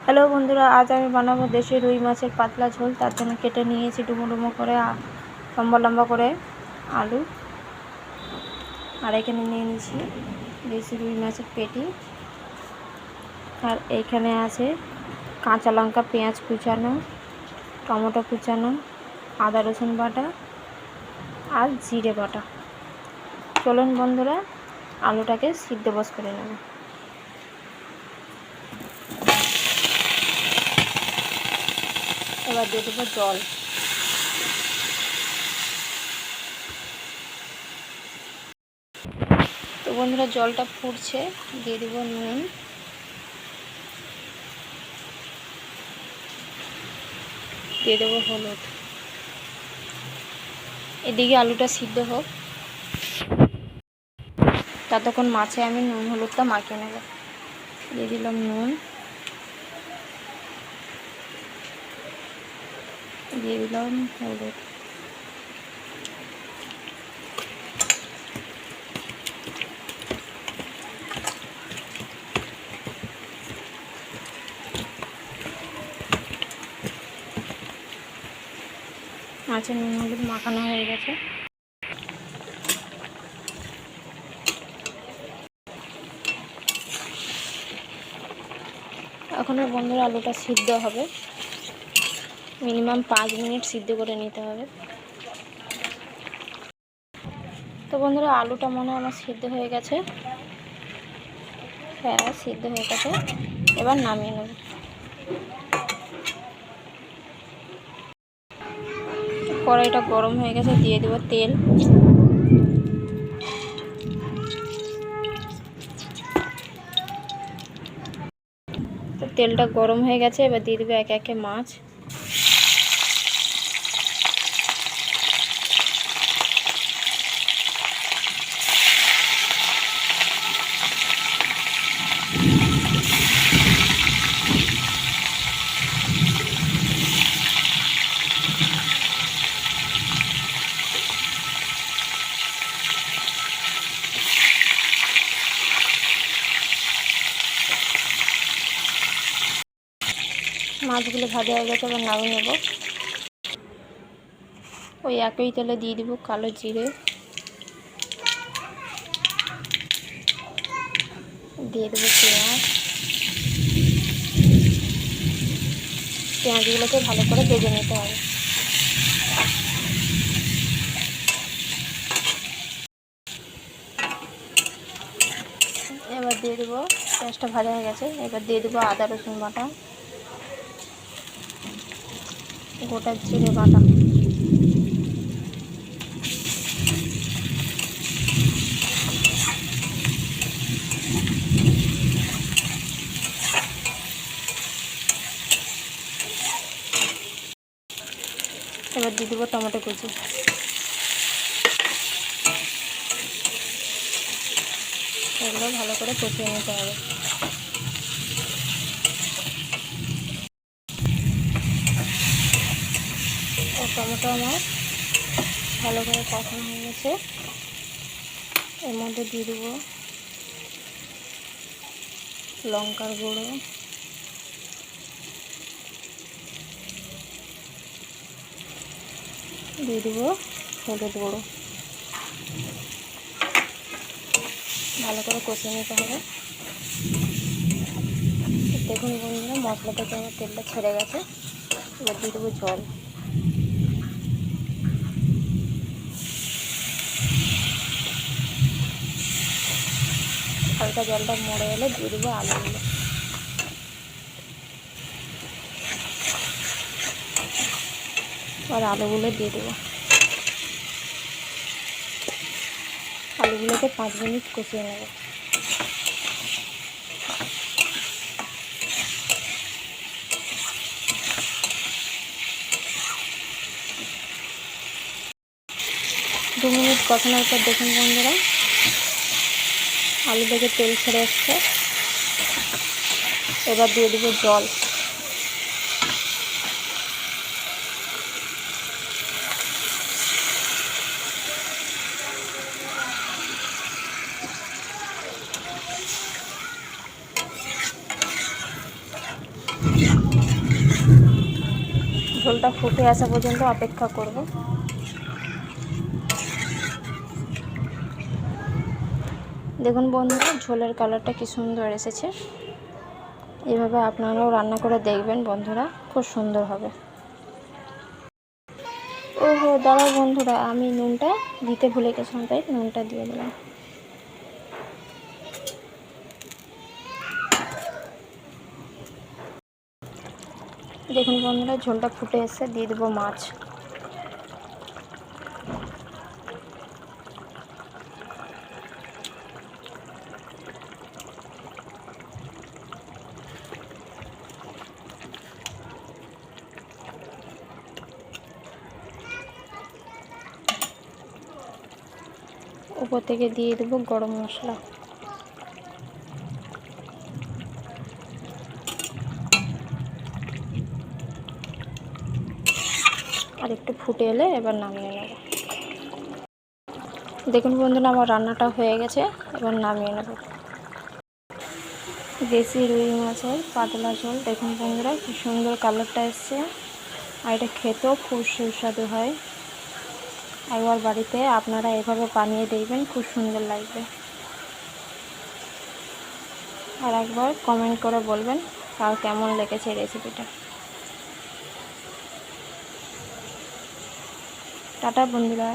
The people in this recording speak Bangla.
হ্যালো বন্ধুরা, আজ আমি বানাবো দেশি রুই মাছের পাতলা ঝোল। তার জন্য কেটে নিয়েছি ডুমো ডুমো করে লম্বা লম্বা করে আলু। আর এখানে নিয়ে নিয়েছি দেশি রুই মাছের পেটি। আর এইখানে আছে কাঁচা লঙ্কা, পেঁয়াজ কুচানো, টমেটো কুচানো, আদা রসুন বাটা আর জিরে বাটা। চলুন বন্ধুরা, আলুটাকে সিদ্ধ বস করে নেব। এবার দিয়ে দেবো জল। তো বন্ধুরা, জলটা ফুটছে, দিয়ে দেবো নুন, দিয়ে দেবো হলুদ। এদিকে আলুটা সিদ্ধ হোক, ততক্ষণ মাছে আমি নুন হলুদটা মাখিয়ে নেব। দিয়ে দিলাম নুন, দিয়ে দিলাম হলুদ, মাছের নুন হলুদ মাখানো হয়ে গেছে। এখনও বন্ধুরা আলুটা সিদ্ধ হবে, মিনিমাম 5 মিনিট সিদ্ধ করে নিতে হবে। তো বন্ধুরা, আলুটা মনে হয় আমার সিদ্ধ হয়ে গেছে। হ্যাঁ, সিদ্ধ হয়ে গেছে। এবার নামিয়ে নেব। কড়াইটা গরম হয়ে গেছে, দিয়ে দেবো তেল। তো তেলটা গরম হয়ে গেছে, এবার দিয়ে দেবো একে একে মাছ। মাছগুলো ভাজা হয়ে গেছে, এবার নামিয়ে নেব। ওই একই তেলে দিয়ে দিব কালো জিরে, দিয়ে দেবো পেঁয়াজ। পেঁয়াজগুলোকে ভালো করে ভেজে নিতে হবে। এবার দিয়ে দেবো, পেঁয়াজটা ভাজা হয়ে গেছে, এবার দিয়ে দেবো আদা রসুন বাটা, গোটা জিরে বাটা, এবার দিয়ে দেবো টমেটো কুচি। এগুলো ভালো করে কষিয়ে নিতে হবে। ও টমেটো আমার ভালো করে কষানো হয়ে গেছে। এর মধ্যে দিয়ে দেবো লঙ্কার গুঁড়ো, দিয়ে দেবো হলুদ গুঁড়ো। ভালো করে কষিয়ে নিতে হবে। দেখুন বন্ধুরা, মশলা থেকে আমার তেলটা ছেড়ে গেছে। এবার দিয়ে দেবো জল। হালকা জলটা মরে এলে দিয়ে দেবো আলুগুলো। আর আলুগুলো দিয়ে দেবো। আলুগুলোকে 5 মিনিট কষিয়ে নেব। দু মিনিট কষানোর পর দেখুন বন্ধুরা, আলু থেকে তেল ছেড়ে এসছে। এবার দিয়ে দেবো জল। ঝোলটা ফুটে আসা পর্যন্ত অপেক্ষা করব। দেখুন বন্ধুরা, ঝোলের কালারটা কি সুন্দর এসেছে। এভাবে আপনারাও রান্না করে দেখবেন বন্ধুরা, খুব সুন্দর হবে। ওহো দাঁড়াও বন্ধুরা, আমি নুনটা দিতে ভুলে গেছিলাম, তাই নুনটা দিয়ে দিলাম। দেখুন বন্ধুরা, ঝোলটা ফুটে এসে দিয়ে দেবো মাছ। উপর থেকে দিয়ে দেবো গরম মশলা। আর একটু ফুটে এলে এবার নামিয়ে নেব। দেখুন বন্ধুরা, আমার রান্নাটা হয়ে গেছে, এবার নামিয়ে নেব। দেশি রুই মাছের পাতলা ঝোল। দেখুন বন্ধুরা, কি সুন্দর কালারটা এসছে, আর এটা খেতেও খুব সুস্বাদু হয়। একবার বাড়িতে আপনারা এভাবে বানিয়ে দেখবেন, খুব সুন্দর লাগবে। আর একবার কমেন্ট করে বলবেন আর কেমন লেগেছে রেসিপিটা। টাটা বন্ধুরা।